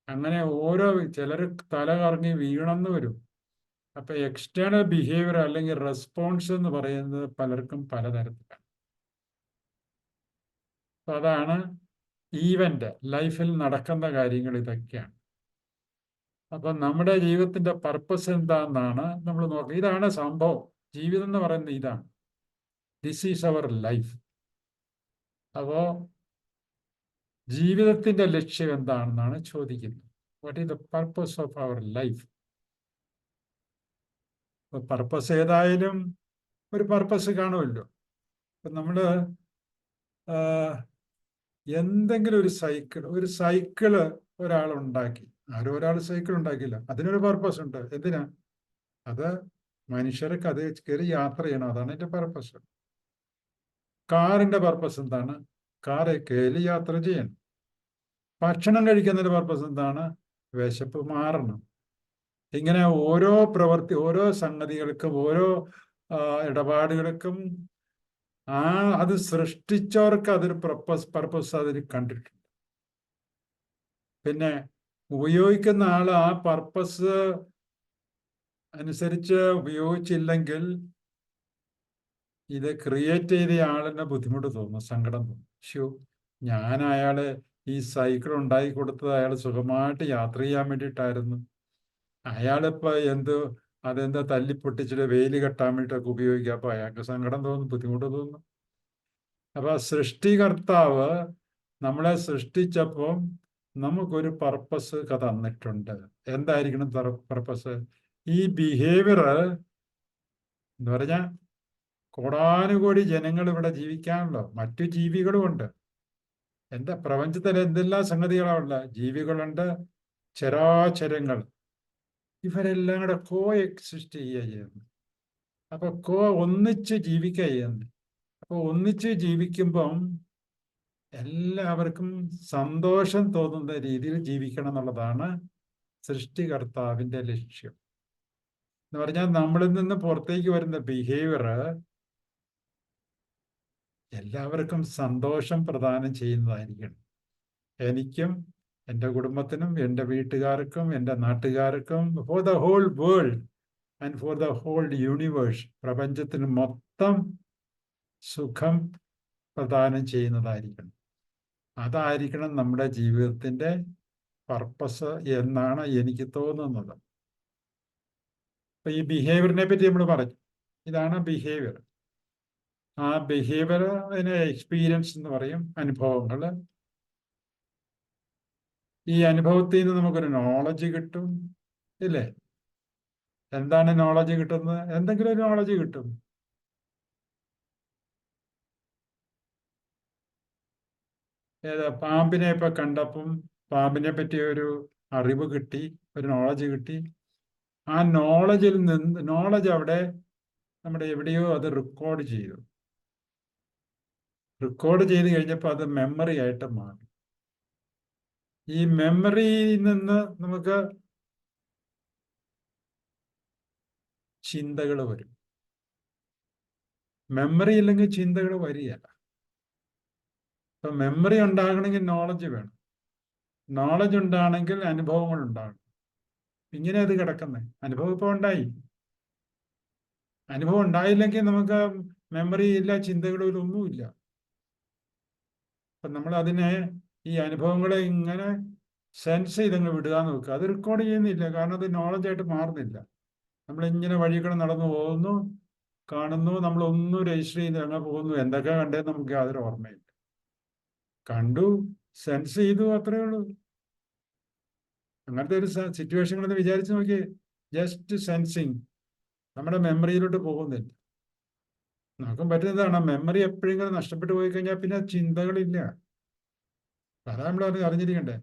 അങ്ങനെ ചിലർ തല കറങ്ങി വീണെന്ന് വരും. അപ്പൊ എക്സ്റ്റേണൽ ബിഹേവിയർ അല്ലെങ്കിൽ റെസ്പോൺസ് എന്ന് പറയുന്നത് പലർക്കും പലതരത്തിലാണ്. അപ്പൊ അതാണ് ഈവന്റ്, ലൈഫിൽ നടക്കുന്ന കാര്യങ്ങൾ ഇതൊക്കെയാണ്. അപ്പൊ നമ്മുടെ ജീവിതത്തിന്റെ പർപ്പസ് എന്താണെന്നാണ് നമ്മൾ നോക്കുക. ഇതാണ് സംഭവം. ജീവിതം എന്ന് പറയുന്നത് ഇതാണ്. This is our life. അപ്പോ ജീവിതത്തിന്റെ ലക്ഷ്യം എന്താണെന്നാണ് ചോദിക്കുന്നത്. What is the purpose of our life? Purpose ഏതായാലും ഒരു പർപ്പസ് കാണുമല്ലോ. ഇപ്പൊ നമ്മള് എന്തെങ്കിലും ഒരു സൈക്കിള് ഒരാളുണ്ടാക്കി. ആരും ഒരാൾ സൈക്കിൾ ഉണ്ടാക്കിയില്ല. അതിനൊരു പർപ്പസ് ഉണ്ട്. എന്തിനാ? അത് മനുഷ്യർക്ക് അത് കയറി യാത്ര ചെയ്യണം. അതാണ് അതിന്റെ പർപ്പസ്. കാറിന്റെ പർപ്പസ് എന്താണ്? കാറ് കയറി യാത്ര ചെയ്യണം. ഭക്ഷണം കഴിക്കുന്നതിന്റെ പർപ്പസ് എന്താണ്? വിശപ്പ് മാറണം. ഇങ്ങനെ ഓരോ സംഗതികൾക്കും ഓരോ ഇടപാടുകൾക്കും അത് സൃഷ്ടിച്ചവർക്ക് അതൊരു പർപ്പസ് അതിൽ കണ്ടിട്ടുണ്ട്. പിന്നെ ഉപയോഗിക്കുന്ന ആൾ ആ പർപ്പസ് അനുസരിച്ച് ഉപയോഗിച്ചില്ലെങ്കിൽ ഇത് ക്രിയേറ്റ് ചെയ്ത ആളിന് ബുദ്ധിമുട്ട് തോന്നും, സങ്കടം തോന്നും. ഞാൻ അയാള് ഈ സൈക്കിൾ ഉണ്ടാക്കി കൊടുത്തത് അയാൾ സുഖമായിട്ട് യാത്ര ചെയ്യാൻ വേണ്ടിയിട്ടായിരുന്നു. അയാളിപ്പോ അതെന്താ തല്ലിപ്പൊട്ടിച്ചിട്ട് വെയിൽ കെട്ടാൻ വേണ്ടിയിട്ടൊക്കെ ഉപയോഗിക്കുക. അപ്പൊ അയാൾക്ക് സങ്കടം തോന്നും, ബുദ്ധിമുട്ട് തോന്നും. അപ്പൊ സൃഷ്ടികർത്താവ് നമ്മളെ സൃഷ്ടിച്ചപ്പം നമുക്കൊരു പർപ്പസ് തന്നിട്ടുണ്ട്. എന്തായിരിക്കണം പർപ്പസ്? ഈ ബിഹേവിയർ എന്ന് പറഞ്ഞാൽ കോടാനുകോടി ജനങ്ങൾ ഇവിടെ ജീവിക്കാണല്ലോ. മറ്റു ജീവികളും ഉണ്ട്. പ്രപഞ്ചത്തിൽ എന്തെല്ലാം സംഗതികളാണുള്ള? ജീവികളുണ്ട്, ചരാചരങ്ങൾ. ഇവരെല്ലാം കൂടെ എക്സിസ്റ്റ് ചെയ്യുന്നു. അപ്പൊ ഒന്നിച്ച് ജീവിക്കുക ചെയ്യുന്നു. അപ്പൊ ഒന്നിച്ച് ജീവിക്കുമ്പം എല്ലാവർക്കും സന്തോഷം തോന്നുന്ന രീതിയിൽ ജീവിക്കണം എന്നുള്ളതാണ് സൃഷ്ടികർത്താവിന്റെ ലക്ഷ്യം. എന്ന് പറഞ്ഞാൽ നമ്മളിൽ നിന്ന് പുറത്തേക്ക് വരുന്ന ബിഹേവിയർ എല്ലാവർക്കും സന്തോഷം പ്രദാനം ചെയ്യുന്നതായിരിക്കണം. എനിക്കും എൻ്റെ കുടുംബത്തിനും എൻ്റെ വീട്ടുകാർക്കും എൻ്റെ നാട്ടുകാർക്കും, for the whole world and for the whole universe, പ്രപഞ്ചത്തിന് മൊത്തം സുഖം പ്രദാനം ചെയ്യുന്നതായിരിക്കണം. അതായിരിക്കണം നമ്മുടെ ജീവിതത്തിന്റെ പർപ്പസ് എന്നാണ് എനിക്ക് തോന്നുന്നത്. അപ്പൊ ഈ ബിഹേവിയറിനെ പറ്റി നമ്മൾ പറഞ്ഞു. ഇതാണ് ബിഹേവിയർ. ആ ബിഹേവിയർ അതിന് എക്സ്പീരിയൻസ് എന്ന് പറയും, അനുഭവങ്ങൾ. ഈ അനുഭവത്തിൽ നിന്ന് നമുക്കൊരു നോളജ് കിട്ടും, ഇല്ലേ? എന്താണ് നോളജ് കിട്ടുന്നത്? എന്തെങ്കിലും ഒരു നോളജ് കിട്ടും. പാമ്പിനെ ഇപ്പൊ കണ്ടപ്പം പാമ്പിനെ പറ്റി ഒരു അറിവ് കിട്ടി, ഒരു നോളജ് കിട്ടി. ആ നോളജ് അവിടെ നമ്മുടെ എവിടെയോ അത് റെക്കോർഡ് ചെയ്തു. റെക്കോർഡ് ചെയ്ത് കഴിഞ്ഞപ്പോൾ അത് മെമ്മറി ആയിട്ട് മാറി. ഈ മെമ്മറിയിൽ നിന്ന് നമുക്ക് ചിന്തകൾ വരും. മെമ്മറി ഇല്ലെങ്കിൽ ചിന്തകൾ വരികയല്ല. ഇപ്പൊ മെമ്മറി ഉണ്ടാകണമെങ്കിൽ നോളജ് വേണം. നോളജ് ഉണ്ടാണെങ്കിൽ അനുഭവങ്ങൾ ഉണ്ടാകണം. ഇങ്ങനെ അത് കിടക്കുന്നത്. അനുഭവം ഇപ്പോൾ ഉണ്ടായി. അനുഭവം ഉണ്ടായില്ലെങ്കിൽ നമുക്ക് മെമ്മറി ഇല്ല, ചിന്തകളിൽ ഒന്നുമില്ല. അപ്പൊ നമ്മൾ അതിനെ, ഈ അനുഭവങ്ങളെ ഇങ്ങനെ സെൻസ് ചെയ്തങ്ങ് വിടുക എന്ന് നോക്കുക. അത് റെക്കോർഡ് ചെയ്യുന്നില്ല, കാരണം അത് നോളജായിട്ട് മാറുന്നില്ല. നമ്മളിങ്ങനെ വഴികൾ നടന്നു പോകുന്നു, കാണുന്നു, നമ്മളൊന്നും രജിസ്റ്റർ ചെയ്ത് അങ്ങ് പോകുന്നു. എന്തൊക്കെ കണ്ടേന്ന് നമുക്ക് യാതൊരു ഓർമ്മയില്ല. കണ്ടു, സെൻസ് ചെയ്തു, അത്രയേ ഉള്ളൂ. അങ്ങനത്തെ ഒരു സിറ്റുവേഷനിൽ വിചാരിച്ച് നോക്കിയേ. ജസ്റ്റ് സെൻസിങ്, നമ്മുടെ മെമ്മറിയിലോട്ട് പോകുന്നില്ല. നമുക്കും പറ്റുന്നതാണ്. മെമ്മറി എപ്പോഴെങ്കിലും നഷ്ടപ്പെട്ടു പോയി കഴിഞ്ഞാൽ പിന്നെ ചിന്തകളില്ല. അതാ നമ്മൾ അറിഞ്ഞിരിക്കണ്ടേ.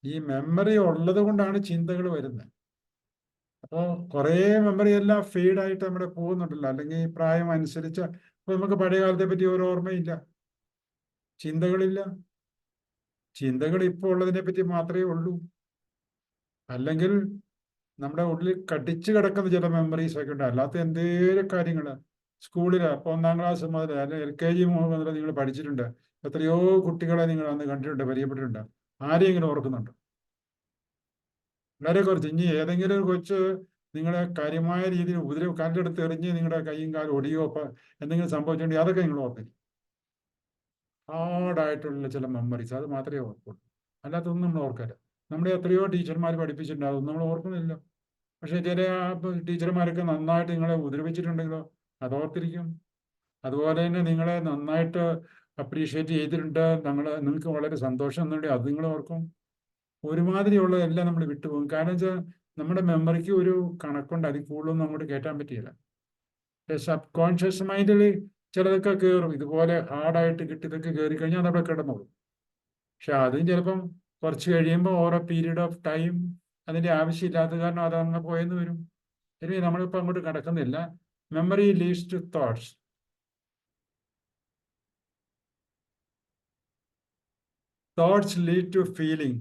ഈ മെമ്മറി ഉള്ളത് കൊണ്ടാണ് ചിന്തകൾ വരുന്നത്. അപ്പോൾ കുറേ മെമ്മറി എല്ലാം ഫീഡായിട്ട് നമ്മുടെ പോകുന്നുണ്ടല്ലോ. അല്ലെങ്കിൽ ഈ പ്രായം അനുസരിച്ച് ഇപ്പൊ നമുക്ക് പഴയ കാലത്തെ പറ്റി ഒരു ഓർമ്മയില്ല, ചിന്തകളില്ല. ചിന്തകൾ ഇപ്പോൾ ഉള്ളതിനെ പറ്റി മാത്രമേ ഉള്ളൂ. അല്ലെങ്കിൽ നമ്മുടെ ഉള്ളിൽ കടിച്ചു കിടക്കുന്ന ചില മെമ്മറീസ് ഒക്കെ ഉണ്ട്. അല്ലാത്ത എന്തേലും കാര്യങ്ങൾ സ്കൂളിൽ ഇപ്പൊ 1-ാം ക്ലാസ് മുതൽ അല്ലെങ്കിൽ LKG മുതൽ നിങ്ങൾ പഠിച്ചിട്ടുണ്ട്. എത്രയോ കുട്ടികളെ നിങ്ങൾ അന്ന് കണ്ടിട്ടുണ്ട്, പരിചയപ്പെട്ടിട്ടുണ്ട്. ആരെയെങ്കിലും ഓർക്കുന്നുണ്ട്? വളരെ കുറച്ച്. ഇനി ഏതെങ്കിലും ഒരു കൊച്ച് നിങ്ങളെ കാര്യമായ രീതിയിൽ കല്ലെടുത്ത് എറിഞ്ഞ് നിങ്ങളുടെ കൈയും കാലും ഒടിയോ എന്തെങ്കിലും സംഭവിച്ചിട്ടുണ്ടെങ്കിൽ അതൊക്കെ നിങ്ങൾ ഓർത്തില്ല. ഹാർഡായിട്ടുള്ള ചില മെമ്മറീസ്, അത് മാത്രമേ ഓർക്കുള്ളൂ. അല്ലാത്തൊന്നും നമ്മൾ ഓർക്കില്ല. നമ്മുടെ എത്രയോ ടീച്ചർമാർ പഠിപ്പിച്ചിട്ടുണ്ട്, അതൊന്നും നമ്മൾ ഓർക്കുന്നില്ല. പക്ഷെ ചില ടീച്ചർമാരൊക്കെ നന്നായിട്ട് നിങ്ങളെ ഉപദ്രവിച്ചിട്ടുണ്ടെങ്കിലോ അത് ഓർത്തിരിക്കും. അതുപോലെ തന്നെ നിങ്ങളെ നന്നായിട്ട് അപ്രീഷിയേറ്റ് ചെയ്തിട്ടുണ്ട്, നിങ്ങൾക്ക് വളരെ സന്തോഷം എന്നുണ്ടെങ്കിൽ അത് നിങ്ങൾ ഓർക്കും. ഒരുമാതിരിയുള്ളതെല്ലാം നമ്മൾ വിട്ടുപോകും. കാരണം വെച്ചാൽ നമ്മുടെ മെമ്മറിക്ക് ഒരു കണക്കുണ്ട്, അതിൽ കൂടുതലൊന്നും അങ്ങോട്ട് കയറ്റാൻ പറ്റിയില്ല. സബ് കോൺഷ്യസ് മൈൻഡിൽ ചിലതൊക്കെ കയറും. ഇതുപോലെ ഹാർഡായിട്ട് കിട്ടിയതൊക്കെ കയറി കഴിഞ്ഞാൽ അതവിടെ കിടന്നോളും. പക്ഷെ അതും ചിലപ്പം കുറച്ച് കഴിയുമ്പോൾ ഓരോ പീരീഡ് ഓഫ് ടൈം അതിൻ്റെ ആവശ്യമില്ലാത്ത കാരണം അതങ്ങ് പോയെന്ന് വരും. ഇനി നമ്മളിപ്പോൾ അങ്ങോട്ട് കിടക്കുന്നില്ല. Memory leads to thoughts. Thoughts lead to feeling.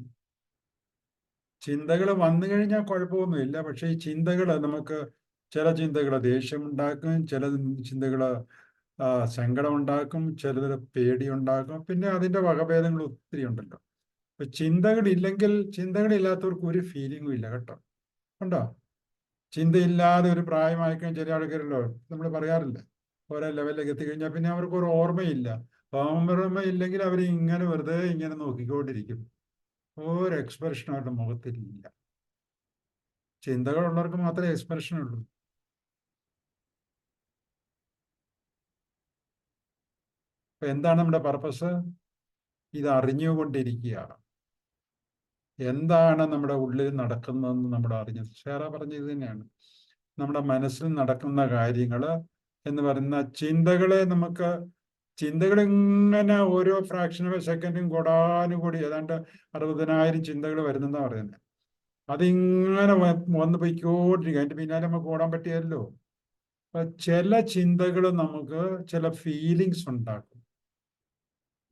ചിന്തകൾ വന്നു കഴിഞ്ഞാൽ കുഴപ്പമൊന്നുമില്ല. പക്ഷെ ഈ ചിന്തകൾ നമുക്ക്, ചില ചിന്തകൾ ദേഷ്യമുണ്ടാക്കും, ചില ചിന്തകൾ സങ്കടമുണ്ടാക്കും, ചിലത് പേടിയുണ്ടാക്കും. പിന്നെ അതിൻ്റെ വകഭേദങ്ങൾ ഒത്തിരി ഉണ്ടല്ലോ. അപ്പൊ ചിന്തകളില്ലാത്തവർക്ക് ഒരു ഫീലിംഗും ഇല്ല കേട്ടോ. ഉണ്ടോ? ചിന്തയില്ലാതെ ഒരു പ്രായമായിക്കഴിഞ്ഞാൽ ചില ആൾക്കാരല്ലോ, നമ്മൾ പറയാറില്ല, ഓരോ ലെവലിലേക്ക് എത്തിക്കഴിഞ്ഞാൽ പിന്നെ അവർക്ക് ഒരു ഓർമ്മയില്ല. ഓർമ്മയില്ലെങ്കിൽ അവർ ഇങ്ങനെ വെറുതെ ഇങ്ങനെ നോക്കിക്കൊണ്ടിരിക്കും. ഒരു എക്സ്പ്രഷനായിട്ട് മുഖത്തില്ല. ചിന്തകളുള്ളവർക്ക് മാത്രമേ എക്സ്പ്രഷൻ ഉള്ളൂ. അപ്പൊ എന്താണ് നമ്മുടെ പർപ്പസ്? ഇത് അറിഞ്ഞുകൊണ്ടിരിക്കുക. എന്താണ് നമ്മുടെ ഉള്ളിൽ നടക്കുന്നതെന്ന് നമ്മൾ അറിഞ്ഞത്. ഷേറ പറഞ്ഞത് തന്നെയാണ്. നമ്മുടെ മനസ്സിൽ നടക്കുന്ന കാര്യങ്ങൾ എന്ന് പറയുന്ന ചിന്തകൾ ഇങ്ങനെ ഓരോ ഫ്രാക്ഷൻ ഓഫ് സെക്കൻഡും കൂടാനുകൂടി ഏതാണ്ട് 60,000 ചിന്തകൾ വരുന്നെന്നാണ് പറയുന്നത്. അതിങ്ങനെ വന്ന് പൊയ്ക്കോണ്ടിരിക്കും. അതിന്റെ പിന്നാലെ നമുക്ക് ഓടാൻ പറ്റിയല്ലോ. അപ്പൊ ചില ചിന്തകൾ നമുക്ക് ചില ഫീലിങ്സ് ഉണ്ടാക്കും.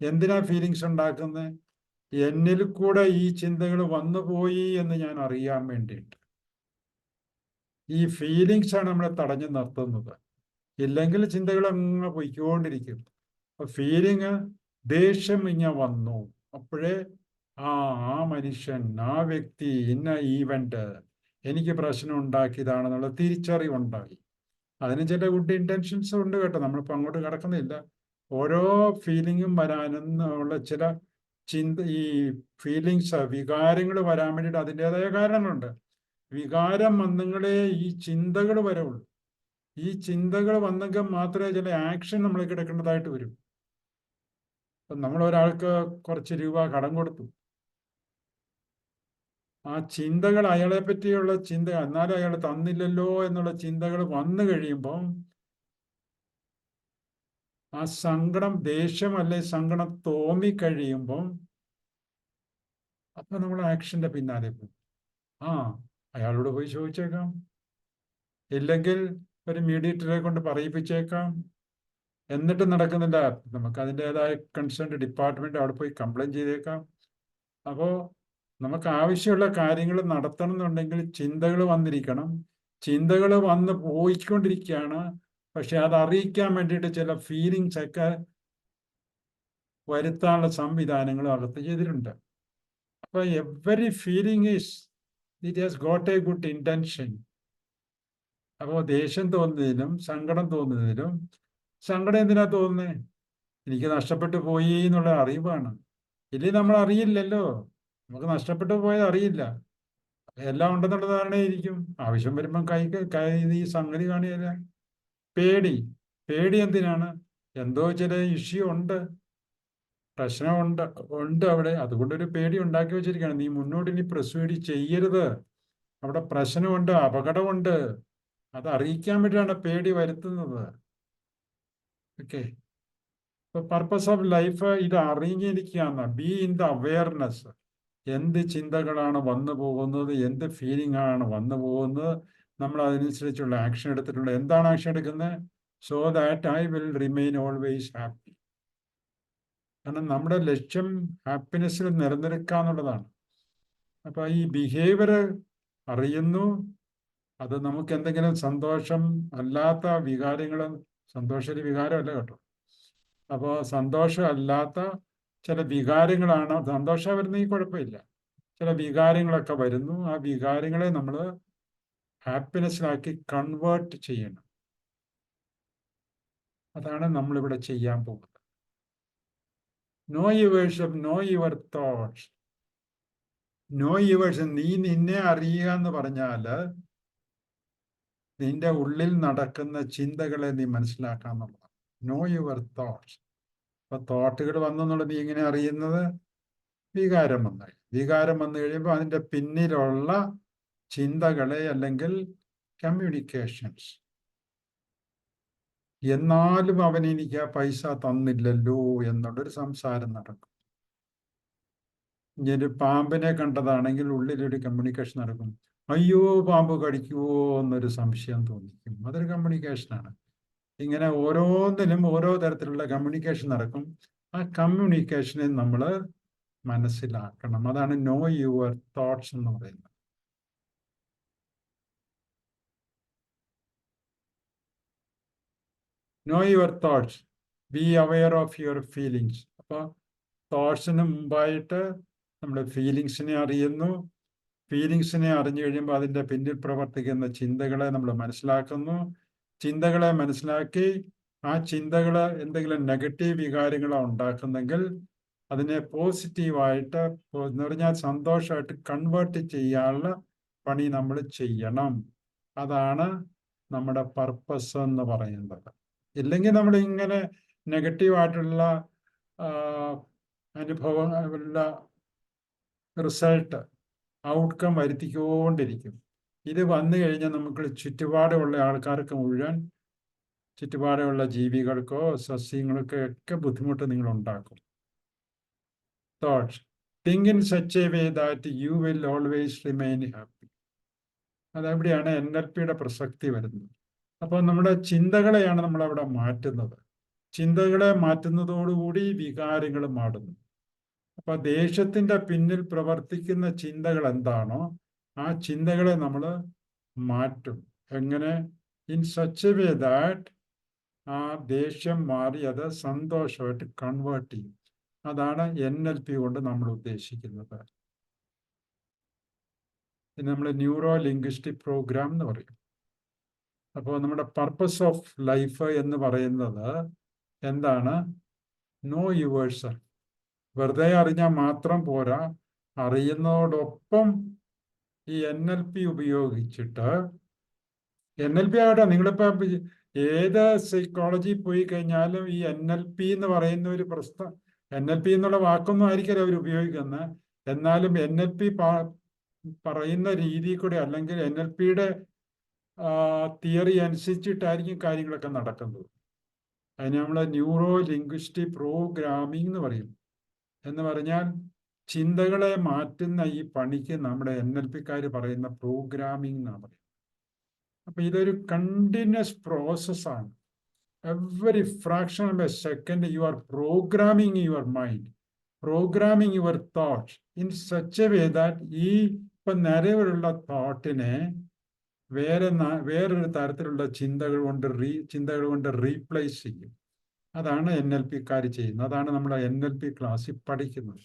എന്തിനാ ഫീലിങ്സ് ഉണ്ടാക്കുന്നത്? എന്നിൽ കൂടെ ഈ ചിന്തകൾ വന്നുപോയി എന്ന് ഞാൻ അറിയാൻ വേണ്ടിയിട്ട്. ഈ ഫീലിങ്സ് ആണ് നമ്മളെ തടഞ്ഞു നിർത്തുന്നത്. ഇല്ലെങ്കിൽ ചിന്തകൾ അങ്ങ് പൊയ്ക്കൊണ്ടിരിക്കും. അപ്പൊ ഫീലിങ്, ദേഷ്യം ഇങ്ങനെ വന്നു, അപ്പോഴേ ആ മനുഷ്യൻ, ആ വ്യക്തി, ഇന്ന ഈവന്റ് എനിക്ക് പ്രശ്നം ഉണ്ടാക്കിയതാണെന്നുള്ള തിരിച്ചറിവുണ്ടായി. അതിന് ചില ഗുഡ് ഇന്റൻഷൻസ് ഉണ്ട് കേട്ടോ. നമ്മളിപ്പോൾ അങ്ങോട്ട് കിടക്കുന്നില്ല. ഓരോ ഫീലിങ്ങും വരാനുള്ള ചില ഈ ഫീലിങ്സ്, വികാരങ്ങൾ വരാൻ വേണ്ടിയിട്ട് അതിൻ്റെതായ കാരണങ്ങളുണ്ട്. വികാരം വന്നെങ്കിലേ ഈ ചിന്തകൾ വരവുള്ളൂ. ഈ ചിന്തകൾ വന്നെങ്കിൽ മാത്രമേ ചില ആക്ഷൻ നമ്മൾ കിടക്കേണ്ടതായിട്ട് വരും. ഇപ്പം നമ്മൾ ഒരാൾക്ക് കുറച്ച് രൂപ കടം കൊടുത്തു. ആ ചിന്തകൾ, അയാളെ പറ്റിയുള്ള ചിന്ത, എന്നാലും അയാൾ തന്നില്ലല്ലോ എന്നുള്ള ചിന്തകൾ വന്നു കഴിയുമ്പം ആ സങ്കടം, ദേഷ്യം അല്ലെ സങ്കടം തോന്നിക്കഴിയുമ്പം അപ്പൊ നമ്മൾ ആക്ഷന്റെ പിന്നാലെ പോകും. ആ, അയാളോട് പോയി ചോദിച്ചേക്കാം, ഇല്ലെങ്കിൽ ഒരു മീഡിയേറ്ററെ കൊണ്ട് പറയിപ്പിച്ചേക്കാം. എന്നിട്ട് നടക്കുന്നില്ല, നമുക്ക് അതിൻ്റെതായ കൺസേൺഡ് ഡിപ്പാർട്ട്മെന്റ് അവിടെ പോയി കംപ്ലൈന്റ് ചെയ്തേക്കാം. അപ്പോൾ നമുക്ക് ആവശ്യമുള്ള കാര്യങ്ങൾ നടത്തണം എന്നുണ്ടെങ്കിൽ ചിന്തകൾ വന്നിരിക്കണം. ചിന്തകൾ വന്ന് പോയിക്കൊണ്ടിരിക്കുകയാണ്, പക്ഷെ അത് അറിയിക്കാൻ വേണ്ടിയിട്ട് ചില ഫീലിങ്സ് ഒക്കെ വരുത്താനുള്ള സംവിധാനങ്ങളും അകത്ത് ചെയ്തിട്ടുണ്ട്. അപ്പൊ every feeling is it has got A good intention. അപ്പോൾ ദേഷ്യം തോന്നുന്നതിനും സങ്കടം തോന്നുന്നതിനും, സങ്കടം എന്തിനാ തോന്നുന്നത്? എനിക്ക് നഷ്ടപ്പെട്ടു പോയി എന്നുള്ള അറിവാണ്. ഇല്ലെങ്കിൽ നമ്മൾ അറിയില്ലല്ലോ, നമുക്ക് നഷ്ടപ്പെട്ടു പോയത് അറിയില്ല, എല്ലാം ഉണ്ടെന്നുള്ള ധാരണയായിരിക്കും. ആവശ്യം വരുമ്പം കൈ ഈ സംഗതി കാണില്ല. പേടി, പേടി എന്തിനാണ്? എന്തോ ചില ഇഷ്യൂ ഉണ്ട്, പ്രശ്നമുണ്ട് ഉണ്ട് അവിടെ, അതുകൊണ്ടൊരു പേടി ഉണ്ടാക്കി വെച്ചിരിക്കുകയാണ്. നീ മുന്നോട്ട് ഇനി പ്രൊസീഡ് ചെയ്യരുത്, അവിടെ പ്രശ്നമുണ്ട്, അപകടമുണ്ട്, അത് അറിയിക്കാൻ വേണ്ടിയാണ് പേടി വരുത്തുന്നത്. ഓക്കെ, പർപ്പസ് ഓഫ് ലൈഫ് ഇത് അറിഞ്ഞിരിക്കുകയാണ്. Be in the awareness. എന്ത് ചിന്തകളാണ് വന്നു പോകുന്നത്, എന്ത് ഫീലിംഗ് ആണ് വന്നു പോകുന്നത്, നമ്മൾ അതിനനുസരിച്ചുള്ള ആക്ഷൻ എടുത്തിട്ടുള്ള. എന്താണ് ആക്ഷൻ എടുക്കുന്നത്? So that I will remain always happy. കാരണം നമ്മുടെ ലക്ഷ്യം ഹാപ്പിനെസ്സിൽ നിലനിൽക്കുക എന്നുള്ളതാണ്. അപ്പൊ ഈ ബിഹേവിയർ അറിയുന്നു, അത് നമുക്ക് എന്തെങ്കിലും സന്തോഷം അല്ലാത്ത വികാരങ്ങൾ, സന്തോഷ ഒരു വികാരമല്ല കേട്ടോ. അപ്പോൾ സന്തോഷം അല്ലാത്ത ചില വികാരങ്ങളാണ്. സന്തോഷം വരുന്നെങ്കിൽ കുഴപ്പമില്ല, ചില വികാരങ്ങളൊക്കെ വരുന്നു. ആ വികാരങ്ങളെ നമ്മൾ ഹാപ്പിനെസ്സിലാക്കി കൺവേർട്ട് ചെയ്യണം. അതാണ് നമ്മളിവിടെ ചെയ്യാൻ പോകുന്നത്. Know yours, know your thoughts. Know yours, നീ നിന്നെ അറിയുക എന്ന് പറഞ്ഞാല് നിന്റെ ഉള്ളിൽ നടക്കുന്ന ചിന്തകളെ നീ മനസ്സിലാക്കുക എന്നുള്ളതാണ്. No your thoughts. അപ്പൊ തോട്ടുകൾ വന്നെന്നുള്ളത് നീ എങ്ങനെ അറിയുന്നത്? വികാരം വന്നു. വികാരം വന്നു കഴിയുമ്പോൾ അതിൻ്റെ പിന്നിലുള്ള ചിന്തകളെ അല്ലെങ്കിൽ കമ്മ്യൂണിക്കേഷൻസ്. എന്നാലും അവൻ എനിക്ക് ആ പൈസ തന്നില്ലല്ലോ എന്നുള്ളൊരു സംസാരം നടക്കും. ഇനി ഒരു പാമ്പിനെ കണ്ടതാണെങ്കിൽ ഉള്ളിലൊരു കമ്മ്യൂണിക്കേഷൻ നടക്കും. അയ്യോ, പാമ്പ് കടിക്കുവോ എന്നൊരു സംശയം തോന്നിക്കും. അതൊരു കമ്മ്യൂണിക്കേഷനാണ്. ഇങ്ങനെ ഓരോന്നിലും ഓരോ തരത്തിലുള്ള കമ്മ്യൂണിക്കേഷൻ നടക്കും. ആ കമ്മ്യൂണിക്കേഷനെ നമ്മൾ മനസ്സിലാക്കണം. അതാണ് നോ യുവർ തോട്ട്സ് എന്ന് പറയുന്നത്. No your thoughts, be aware of your feelings. അപ്പോൾ തോട്ട്സിന് മുമ്പായിട്ട് നമ്മൾ ഫീലിങ്സിനെ അറിയുന്നു. ഫീലിങ്സിനെ അറിഞ്ഞു കഴിയുമ്പോൾ അതിൻ്റെ പിന്നിൽ പ്രവർത്തിക്കുന്ന ചിന്തകളെ നമ്മൾ മനസ്സിലാക്കുന്നു. ചിന്തകളെ മനസ്സിലാക്കി ആ ചിന്തകൾ എന്തെങ്കിലും നെഗറ്റീവ് വികാരങ്ങളോ ഉണ്ടാക്കുന്നെങ്കിൽ അതിനെ പോസിറ്റീവായിട്ട് എന്ന് പറഞ്ഞാൽ സന്തോഷമായിട്ട് കൺവേർട്ട് ചെയ്യാനുള്ള പണി നമ്മൾ ചെയ്യണം. അതാണ് നമ്മുടെ പർപ്പസ് എന്ന് പറയുന്നത്. ഇല്ലെങ്കിൽ നമ്മൾ ഇങ്ങനെ നെഗറ്റീവായിട്ടുള്ള അനുഭവമുള്ള റിസൾട്ട്, ഔട്ട്കം വരുത്തിക്കൊണ്ടിരിക്കും. ഇത് വന്നു കഴിഞ്ഞാൽ നമുക്ക് ചുറ്റുപാടുള്ള ആൾക്കാർക്ക് മുഴുവൻ, ചുറ്റുപാടുള്ള ജീവികൾക്കോ സസ്യങ്ങൾക്കോ ഒക്കെ ബുദ്ധിമുട്ട് നിങ്ങൾ ഉണ്ടാക്കും. Thoughts think in such a way that you will always remain happy. അതെവിടെയാണ് NLPയുടെ പ്രസക്തി വരുന്നത്. അപ്പോൾ നമ്മുടെ ചിന്തകളെയാണ് നമ്മളവിടെ മാറ്റുന്നത്. ചിന്തകളെ മാറ്റുന്നതോടുകൂടി വികാരങ്ങൾ മാറുന്നു. അപ്പൊ ദേഷ്യത്തിന്റെ പിന്നിൽ പ്രവർത്തിക്കുന്ന ചിന്തകൾ എന്താണോ ആ ചിന്തകളെ നമ്മൾ മാറ്റും. എങ്ങനെ? In such a way that ആ ദേഷ്യം മാറി അത് സന്തോഷമായിട്ട് കൺവേർട്ട് ചെയ്യും. അതാണ് NLP കൊണ്ട് നമ്മൾ ഉദ്ദേശിക്കുന്നത്. ഇത് നമ്മൾ ന്യൂറോ ലിംഗ്വിസ്റ്റിക് പ്രോഗ്രാം എന്ന് പറയും. അപ്പോൾ നമ്മുടെ പർപ്പസ് ഓഫ് ലൈഫ് എന്ന് പറയുന്നത് എന്താണ്? Know yours. വെറുതെ അറിഞ്ഞാൽ മാത്രം പോരാ, അറിയുന്നതോടൊപ്പം ഈ NLP ഉപയോഗിച്ചിട്ട്, NLP ആകട്ടെ, നിങ്ങളിപ്പോൾ ഏത് സൈക്കോളജി പോയി കഴിഞ്ഞാലും ഈ NLP എന്ന് പറയുന്ന ഒരു NLP എന്നുള്ള വാക്കൊന്നും ആയിരിക്കില്ല അവർ ഉപയോഗിക്കുന്നത്. എന്നാലും NLP പറയുന്ന രീതി കൂടെ അല്ലെങ്കിൽ NLPയുടെ തിയറി അനുസരിച്ചിട്ടായിരിക്കും കാര്യങ്ങളൊക്കെ നടക്കുന്നത്. അതിന് നമ്മൾ ന്യൂറോ ലിംഗ്വിസ്റ്റിക് പ്രോഗ്രാമിംഗ് എന്ന് പറയും. എന്ന് പറഞ്ഞാൽ ചിന്തകളെ മാറ്റുന്ന ഈ പണിക്ക് നമ്മുടെ NLP-ക്കാർ പറയുന്ന പ്രോഗ്രാമിംഗ് എന്നാണ് പറയുന്നത്. അപ്പൊ ഇതൊരു കണ്ടിന്യൂസ് പ്രോസസ്സാണ്. Every fraction of a second you are programming your mind, programming your thoughts in such a way that ഈ ഇപ്പൊ നിലവിലുള്ള തോട്ടിനെ വേറൊരു തരത്തിലുള്ള ചിന്തകൾ കൊണ്ട് റീപ്ലേസ് ചെയ്യും. അതാണ് NLP-ക്കാർ ചെയ്യുന്നത്. അതാണ് നമ്മൾ NLP ക്ലാസ്സിൽ പഠിക്കുന്നത്.